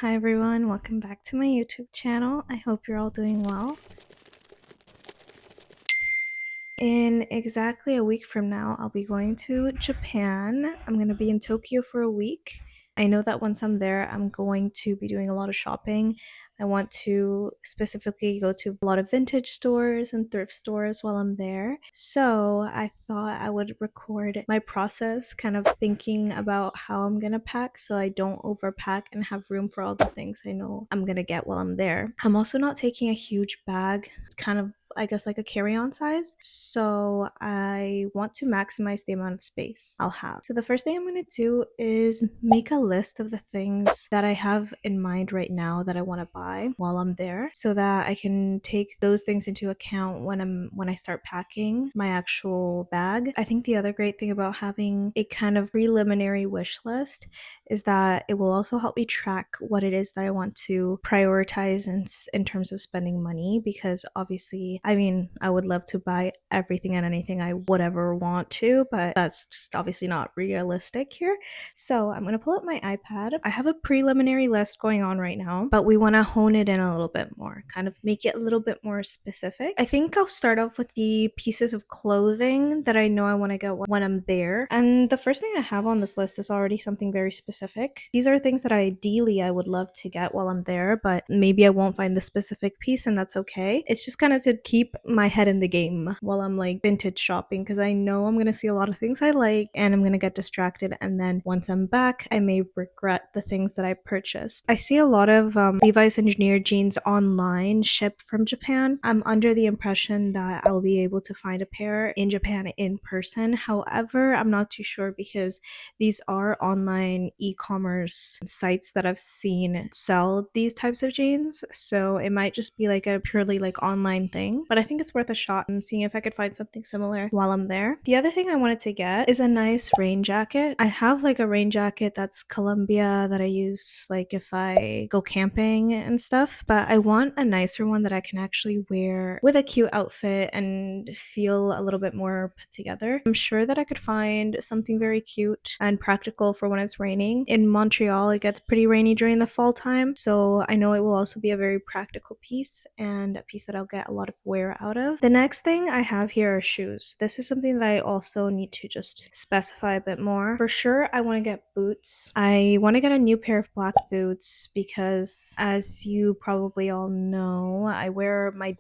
Hi everyone, welcome back to my YouTube channel. I hope you're all doing well. In exactly a week from now, I'll be going to Japan. I'm going to be in Tokyo for a week. I know that once I'm there, I'm going to be doing a lot of shopping. I want to specifically go to a lot of vintage stores and thrift stores while I'm there. So I thought I would record my process, kind of thinking about how I'm gonna pack so I don't overpack and have room for all the things I know I'm gonna get while I'm there. I'm also not taking a huge bag. It's kind of, I guess, like a carry-on size. So I want to maximize the amount of space I'll have. So the first thing I'm going to do is make a list of the things that I have in mind right now that I want to buy while I'm there so that I can take those things into account when I start packing my actual bag. I think the other great thing about having a kind of preliminary wish list is that it will also help me track what it is that I want to prioritize in terms of spending money, because obviously, I mean, I would love to buy everything and anything I would ever want to, but that's just obviously not realistic here. So I'm going to pull up my iPad. I have a preliminary list going on right now, but we want to hone it in a little bit more, kind of make it a little bit more specific. I think I'll start off with the pieces of clothing that I know I want to get when I'm there. And the first thing I have on this list is already something very specific. These are things that ideally I would love to get while I'm there, but maybe I won't find the specific piece, and that's okay. It's just kind of to keep my head in the game while I'm like vintage shopping, because I know I'm going to see a lot of things I like and I'm going to get distracted, and then once I'm back I may regret the things that I purchased. I see a lot of Levi's engineered jeans online shipped from Japan. I'm under the impression that I'll be able to find a pair in Japan in person. However, I'm not too sure because these are online e-commerce sites that I've seen sell these types of jeans, so it might just be like a purely like online thing, but I think it's worth a shot and seeing if I could find something similar while I'm there. The other thing I wanted to get is a nice rain jacket. I have like a rain jacket that's Columbia that I use like if I go camping and stuff, but I want a nicer one that I can actually wear with a cute outfit and feel a little bit more put together. I'm sure that I could find something very cute and practical for when it's raining. In Montreal, it gets pretty rainy during the fall time, so I know it will also be a very practical piece and a piece that I'll get a lot of wear out of. The next thing I have here are shoes. This is something that I also need to just specify a bit more. For sure, I want to get boots. I want to get a new pair of black boots because, as you probably all know, I wear my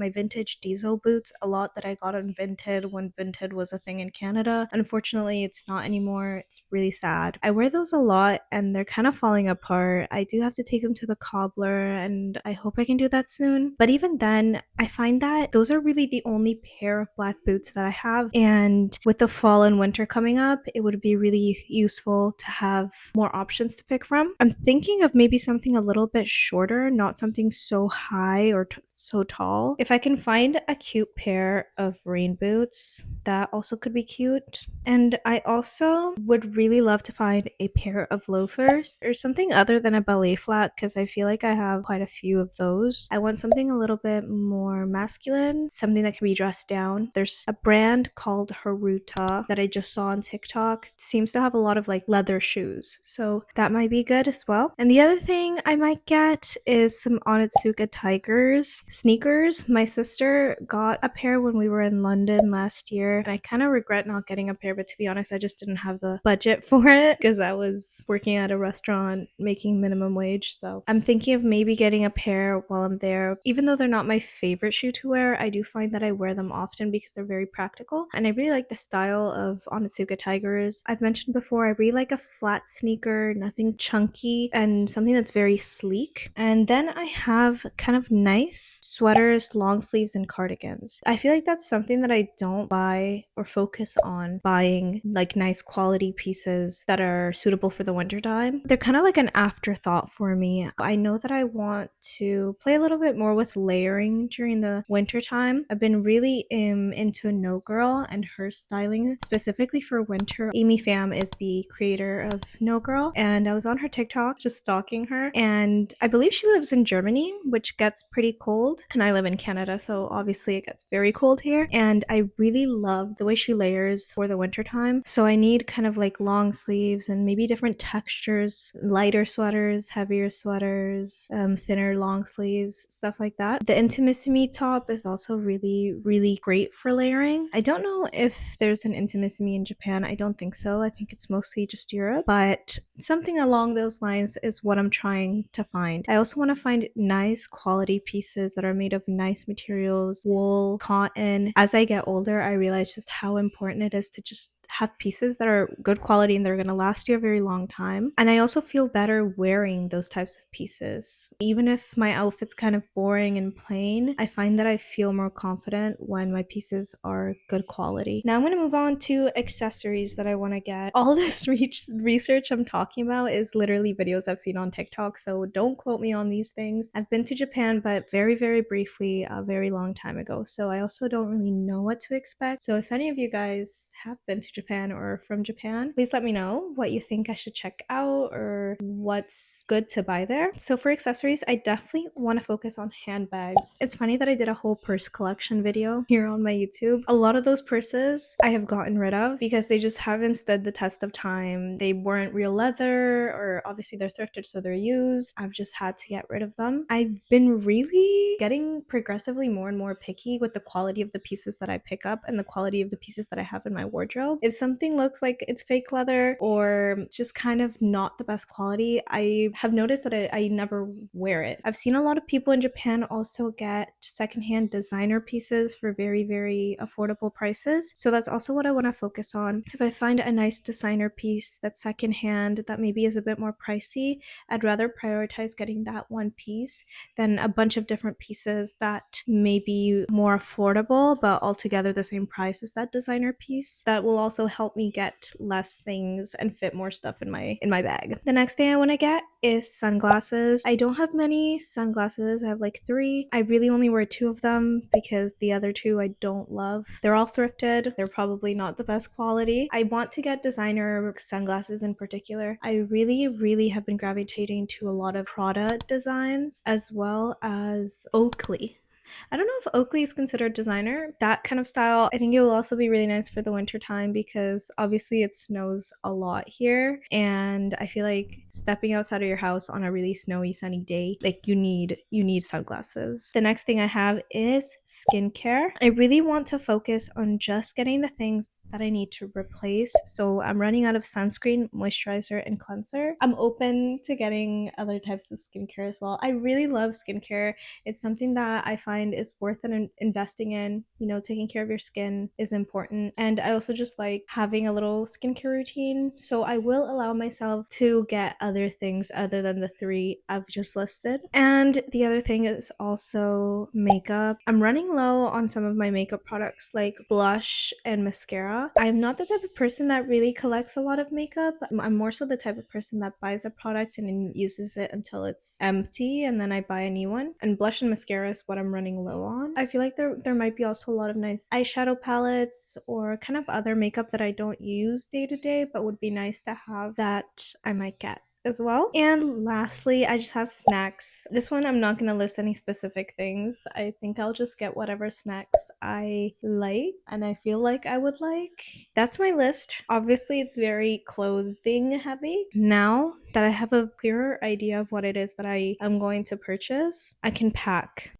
vintage diesel boots a lot that I got on Vinted when Vinted was a thing in Canada. Unfortunately, it's not anymore. It's really sad. I wear those a lot and they're kind of falling apart. I do have to take them to the cobbler and I hope I can do that soon. But even then, I find that those are really the only pair of black boots that I have. And with the fall and winter coming up, it would be really useful to have more options to pick from. I'm thinking of maybe something a little bit shorter, not something so high or so tall. If I can find a cute pair of rain boots, that also could be cute. And I also would really love to find a pair of loafers or something other than a ballet flat, because I feel like I have quite a few of those. I want something a little bit more masculine, something that can be dressed down. There's a brand called Haruta that I just saw on TikTok. It seems to have a lot of like leather shoes, so that might be good as well. And the other thing I might get is some Onitsuka Tigers sneakers. My sister got a pair when we were in London last year, and I kind of regret not getting a pair, but to be honest, I just didn't have the budget for it because I was working at a restaurant making minimum wage. So I'm thinking of maybe getting a pair while I'm there. Even though they're not my favorite shoe to wear, I do find that I wear them often because they're very practical, and I really like the style of Onitsuka Tigers. I've mentioned before, I really like a flat sneaker, nothing chunky, and something that's very sleek. And then I have kind of nice sweaters, long sleeves, and cardigans. I feel like that's something that I don't buy or focus on buying, like nice quality pieces that are suitable for the winter time. They're kind of like an afterthought for me. I know that I want to play a little bit more with layering during the winter time. I've been really into No Girl and her styling specifically for winter. Amy Pham is the creator of No Girl, and I was on her TikTok just stalking her, and and I believe she lives in Germany, which gets pretty cold, and I live in Canada, so obviously it gets very cold here, and I really love the way she layers for the winter time. So I need kind of like long sleeves and maybe different textures, lighter sweaters, heavier sweaters, thinner long sleeves, stuff like that. The Intimissimi top is also really great for layering. I don't know if there's an Intimissimi in Japan. I don't think so. I think it's mostly just Europe, but something along those lines is what I'm trying to find. I also want to find nice quality pieces that are made of nice materials, wool, cotton. As I get older, I realize just how important it is to just have pieces that are good quality and they're going to last you a very long time. And I also feel better wearing those types of pieces. Even if my outfit's kind of boring and plain, I find that I feel more confident when my pieces are good quality. Now I'm going to move on to accessories that I want to get. All this research I'm talking about is literally videos I've seen on TikTok, so don't quote me on these things. I've been to Japan, but very briefly, a very long time ago, so I also don't really know what to expect. So if any of you guys have been to Japan or from Japan, please let me know what you think I should check out or what's good to buy there. So for accessories, I definitely want to focus on handbags. It's funny that I did a whole purse collection video here on my YouTube. A lot of those purses I have gotten rid of because they just haven't stood the test of time. They weren't real leather, or obviously they're thrifted, so they're used. I've just had to get rid of them. I've been really getting progressively more and more picky with the quality of the pieces that I pick up and the quality of the pieces that I have in my wardrobe. If something looks like it's fake leather or just kind of not the best quality, I have noticed that I never wear it. I've seen a lot of people in Japan also get secondhand designer pieces for very affordable prices. So that's also what I want to focus on. If I find a nice designer piece that's secondhand that maybe is a bit more pricey, I'd rather prioritize getting that one piece than a bunch of different pieces that may be more affordable but altogether the same price as that designer piece. That will also help me get less things and fit more stuff in my bag. The next thing I want to get is sunglasses. I don't have many sunglasses. I have like 3. I really only wear 2 of them because the other 2 I don't love. They're all thrifted. They're probably not the best quality. I want to get designer sunglasses in particular. I really have been gravitating to a lot of Prada designs as well as Oakley. I don't know if Oakley is considered designer. That kind of style, I think it will also be really nice for the winter time because obviously it snows a lot here. And I feel like stepping outside of your house on a really snowy, sunny day, like you need sunglasses. The next thing I have is skincare. I really want to focus on just getting the things that I need to replace. So I'm running out of sunscreen, moisturizer, and cleanser. I'm open to getting other types of skincare as well. I really love skincare. It's something that I find is worth investing in. You know, taking care of your skin is important. And I also just like having a little skincare routine. So I will allow myself to get other things other than the 3 I've just listed. And the other thing is also makeup. I'm running low on some of my makeup products like blush and mascara. I'm not the type of person that really collects a lot of makeup. I'm more so the type of person that buys a product and then uses it until it's empty and then I buy a new one. And blush and mascara is what I'm running low on. I feel like there might be also a lot of nice eyeshadow palettes or kind of other makeup that I don't use day to day but would be nice to have that I might get as well. And lastly, I just have snacks. This one I'm not going to list any specific things. I think I'll just get whatever snacks I like and I feel like I would like. That's my list. Obviously it's very clothing heavy. Now that I have a clearer idea of what it is that I am going to purchase, I can pack.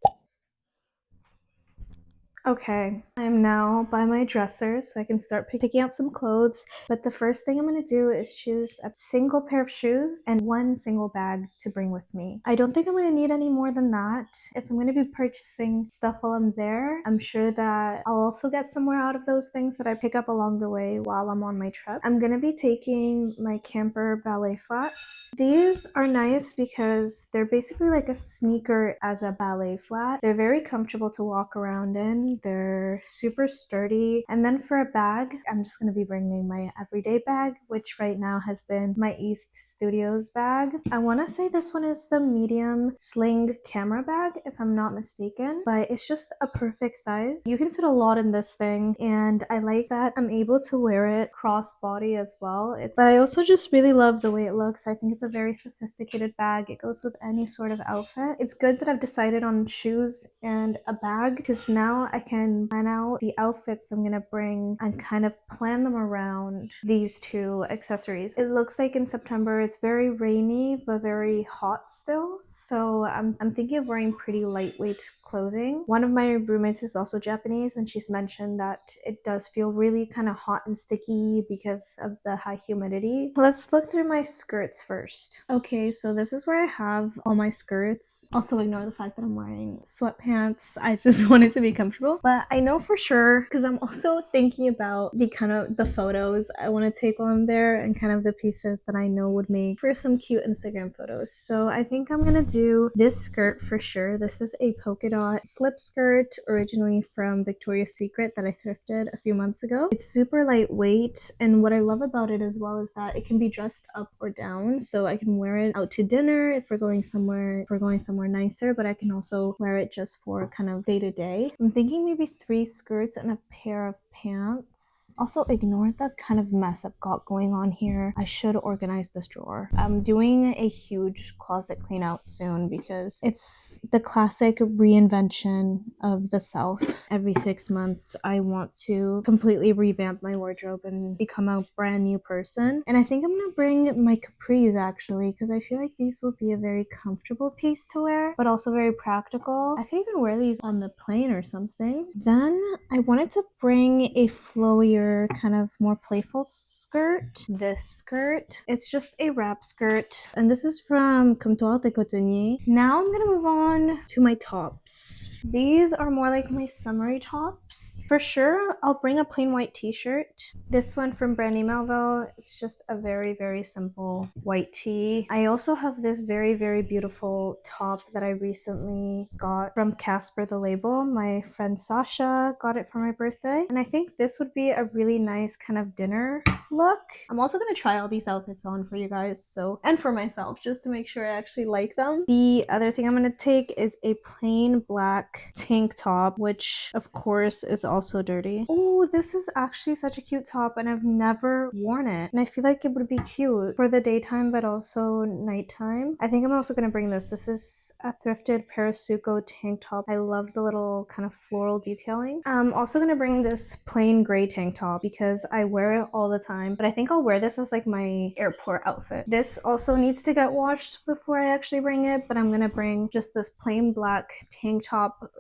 Okay, I'm now by my dresser so I can start picking out some clothes. But the first thing I'm going to do is choose a single pair of shoes and one single bag to bring with me. I don't think I'm going to need any more than that. If I'm going to be purchasing stuff while I'm there, I'm sure that I'll also get somewhere out of those things that I pick up along the way while I'm on my trip. I'm going to be taking my camper ballet flats. These are nice because they're basically like a sneaker as a ballet flat. They're very comfortable to walk around in. clothing. They're super sturdy. And then for a bag, I'm just going to be bringing my everyday bag, which right now has been my East Studios bag. I want to say this one is the medium sling camera bag, if I'm not mistaken, but it's just a perfect size. You can fit a lot in this thing, and I like that I'm able to wear it cross-body as well. But I also just really love the way it looks. I think it's a very sophisticated bag. It goes with any sort of outfit. It's good that I've decided on shoes and a bag, because now I can plan out the outfits I'm gonna bring and kind of plan them around these two accessories. It looks like in September it's very rainy but very hot still, so I'm thinking of wearing pretty lightweight clothing. One of my roommates is also Japanese, and she's mentioned that it does feel really kind of hot and sticky because of the high humidity. Let's look through my skirts first. Okay, so this is where I have all my skirts. Also ignore the fact that I'm wearing sweatpants. I just want it to be comfortable. But I know for sure, because I'm also thinking about the kind of the photos I want to take while I'm there, and kind of the pieces that I know would make for some cute Instagram photos. So I think I'm gonna do this skirt for sure. This is a polka dot slip skirt, originally from Victoria's Secret, that I thrifted a few months ago. It's super lightweight, and what I love about it as well is that it can be dressed up or down. So I can wear it out to dinner if we're going somewhere nicer, but I can also wear it just for kind of day to day. I'm thinking maybe 3 skirts and a pair of pants. Also ignore the kind of mess I've got going on here. I should organize this drawer. I'm doing a huge closet clean out soon because it's the classic reinvention of the self. Every 6 months I want to completely revamp my wardrobe and become a brand new person. And I think I'm gonna bring my capris actually, because I feel like these will be a very comfortable piece to wear, but also very practical. I could even wear these on the plane or something. Then I wanted to bring a flowier, kind of more playful skirt. This skirt, it's just a wrap skirt, and this is from Comptoir de Cotonnier. Now I'm gonna move on to my tops. These are more like my summery tops. For sure, I'll bring a plain white t-shirt. This one from Brandy Melville. It's just a very, very simple white tee. I also have this very, very beautiful top that I recently got from Casper the Label. My friend Sasha got it for my birthday, and I think this would be a really nice kind of dinner look. I'm also going to try all these outfits on for you guys, and for myself, just to make sure I actually like them. The other thing I'm going to take is a plain black tank top, which of course is also dirty. Oh, this is actually such a cute top, and I've never worn it, and I feel like it would be cute for the daytime but also nighttime. I think I'm also going to bring this. This is a thrifted Parasuco tank top. I love the little kind of floral detailing. I'm also going to bring this plain gray tank top because I wear it all the time, but I think I'll wear this as like my airport outfit. This also needs to get washed before I actually bring it, but I'm gonna bring just this plain black tank top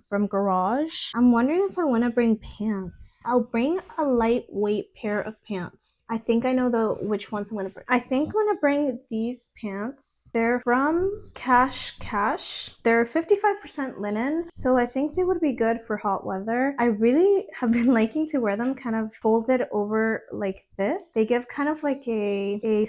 from Garage. I'm wondering if I want to bring pants. I'll bring a lightweight pair of pants. I think I know which ones I'm gonna bring. I think I'm gonna bring these pants. They're from Cash. They're 55% linen, so I think they would be good for hot weather. I really have been liking to wear them kind of folded over like this. They give kind of like a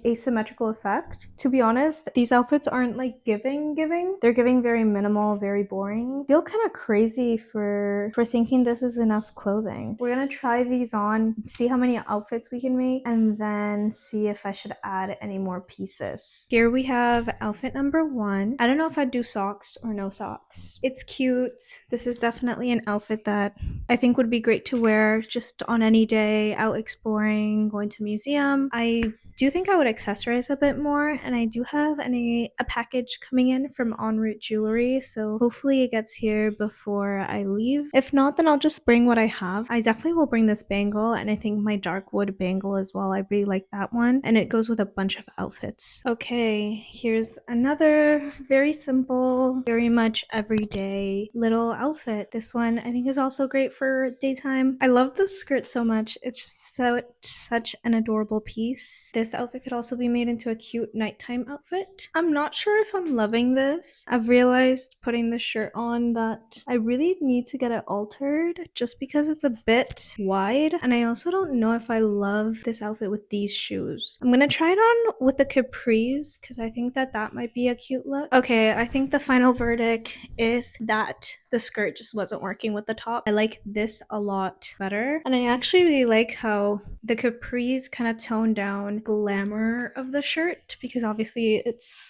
asymmetrical effect. To be honest, these outfits aren't like giving. They're giving very minimal, very boring. I feel kind of crazy for thinking this is enough clothing. We're gonna try these on, see how many outfits we can make, and then see if I should add any more pieces. Here we have outfit number 1. I don't know if I'd do socks or no socks. It's cute. This is definitely an outfit that I think would be great to wear just on any day, out exploring, going to a museum. I do think I would accessorize a bit more, and I do have a package coming in from En Route Jewelry, so hopefully it gets here before I leave. If not, then I'll just bring what I have. I definitely will bring this bangle, and I think my dark wood bangle as well. I really like that one, and it goes with a bunch of outfits. Okay, here's another very simple, very much everyday little outfit. This one I think is also great for daytime. I love this skirt so much. It's just such an adorable piece. This outfit could also be made into a cute nighttime outfit. I'm not sure if I'm loving this. I've realized putting this shirt on that I really need to get it altered just because it's a bit wide, and I also don't know if I love this outfit with these shoes. I'm gonna try it on with the capris because I think that might be a cute look. Okay, I think the final verdict is that the skirt just wasn't working with the top. I like this a lot better. And I actually really like how the capris kind of tone down glamour of the shirt, because obviously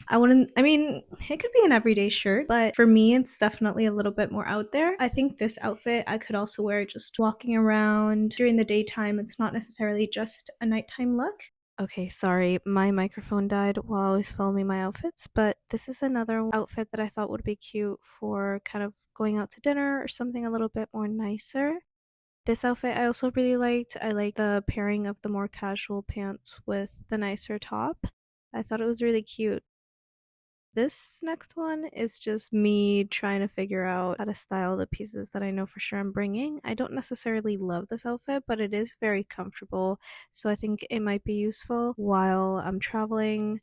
I mean, it could be an everyday shirt, but for me, it's definitely a little bit more out there. I think this outfit I could also wear just walking around during the daytime. It's not necessarily just a nighttime look. Okay, sorry, my microphone died while I was filming my outfits, but this is another outfit that I thought would be cute for kind of going out to dinner or something a little bit more nicer. This outfit I also really liked. I like the pairing of the more casual pants with the nicer top. I thought it was really cute. This next one is just me trying to figure out how to style the pieces that I know for sure I'm bringing. I don't necessarily love this outfit, but it is very comfortable, so I think it might be useful while I'm traveling.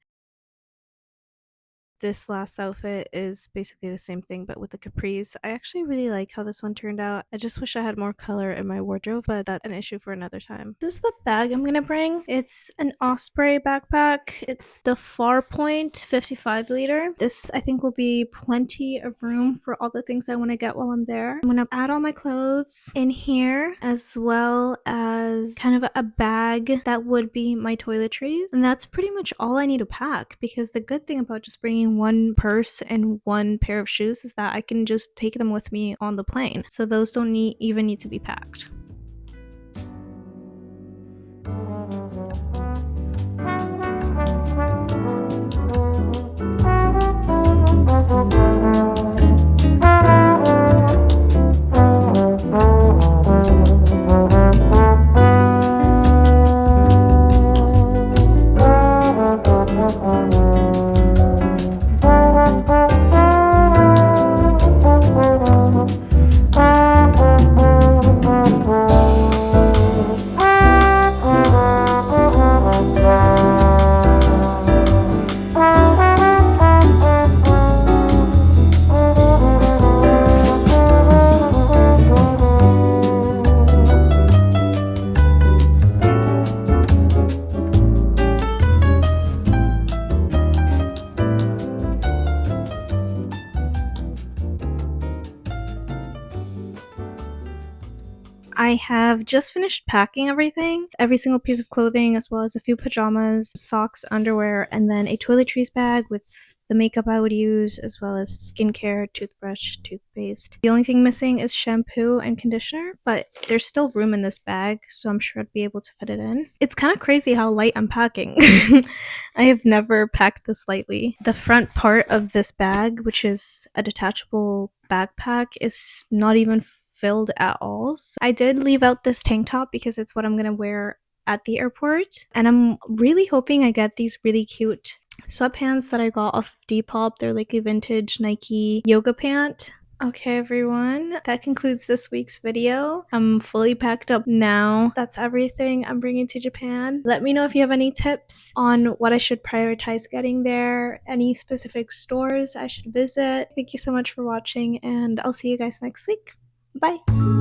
This last outfit is basically the same thing, but with the capris. I actually really like how this one turned out. I just wish I had more color in my wardrobe, but that's an issue for another time. This is the bag I'm gonna bring. It's an Osprey backpack. It's the Farpoint 55 liter. This I think will be plenty of room for all the things I want to get while I'm there. I'm gonna add all my clothes in here, as well as kind of a bag that would be my toiletries. And that's pretty much all I need to pack, because the good thing about just bringing one purse and one pair of shoes is that I can just take them with me on the plane. So those don't even need to be packed. I have just finished packing everything, every single piece of clothing, as well as a few pajamas, socks, underwear, and then a toiletries bag with the makeup I would use, as well as skincare, toothbrush, toothpaste. The only thing missing is shampoo and conditioner, but there's still room in this bag, so I'm sure I'd be able to fit it in. It's kind of crazy how light I'm packing. I have never packed this lightly. The front part of this bag, which is a detachable backpack, is not even filled at all. So I did leave out this tank top because it's what I'm gonna wear at the airport, and I'm really hoping I get these really cute sweatpants that I got off Depop. They're like a vintage Nike yoga pant. Okay, everyone, that concludes this week's video. I'm fully packed up now. That's everything I'm bringing to Japan. Let me know if you have any tips on what I should prioritize getting there, any specific stores I should visit. Thank you so much for watching, and I'll see you guys next week. Bye.